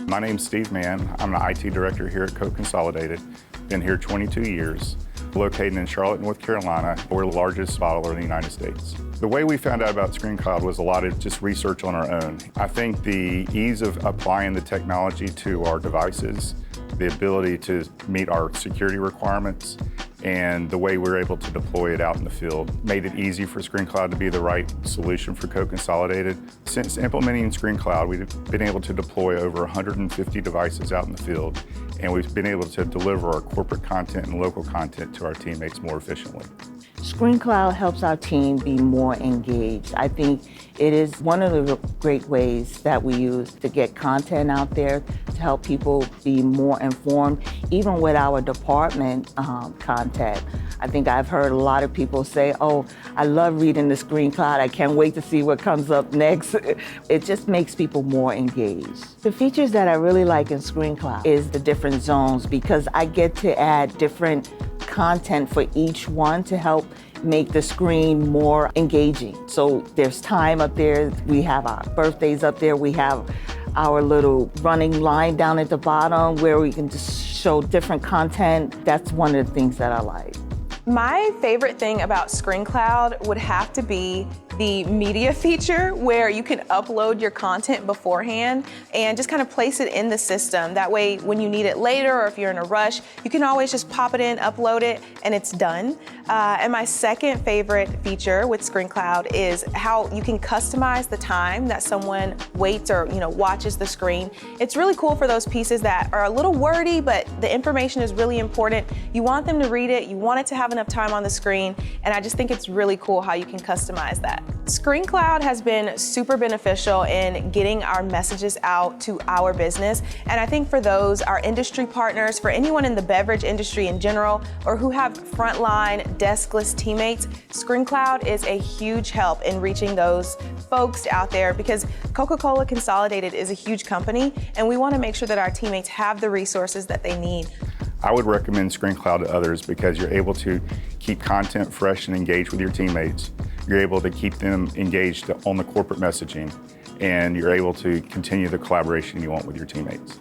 My name's Steve Mann. I'm the IT director here at Coca-Cola Consolidated. Been here 22 years. Located in Charlotte, North Carolina. We're the largest bottler in the United States. The way we found out about ScreenCloud was a lot of just research on our own. I think the ease of applying the technology to our devices, the ability to meet our security requirements, and the way we were able to deploy it out in the field made it easy for ScreenCloud to be the right solution for Coca Consolidated. Since implementing ScreenCloud, we've been able to deploy over 150 devices out in the field, and we've been able to deliver our corporate content and local content to our teammates more efficiently. ScreenCloud helps our team be more engaged. I think it is one of the great ways that we use to get content out there to help people be more informed, even with our department content. I think I've heard a lot of people say, oh, I love reading the ScreenCloud. I can't wait to see what comes up next. It just makes people more engaged. The features that I really like in ScreenCloud is the different zones, because I get to add different content for each one to help make the screen more engaging. So there's time up there, we have our birthdays up there, we have our little running line down at the bottom where we can just show different content. That's one of the things that I like. My favorite thing about ScreenCloud would have to be the media feature, where you can upload your content beforehand and just kind of place it in the system. That way, when you need it later or if you're in a rush, you can always just pop it in, upload it, and it's done. And my second favorite feature with ScreenCloud is how you can customize the time that someone waits or watches the screen. It's really cool for those pieces that are a little wordy, but the information is really important. You want them to read it, you want it to have enough time on the screen, and I just think it's really cool how you can customize that. ScreenCloud has been super beneficial in getting our messages out to our business, and I think for those, our industry partners, for anyone in the beverage industry in general, or who have frontline deskless teammates, ScreenCloud is a huge help in reaching those folks out there, because Coca-Cola Consolidated is a huge company, and we want to make sure that our teammates have the resources that they need. I would recommend ScreenCloud to others because you're able to keep content fresh and engaged with your teammates. You're able to keep them engaged on the corporate messaging, and you're able to continue the collaboration you want with your teammates.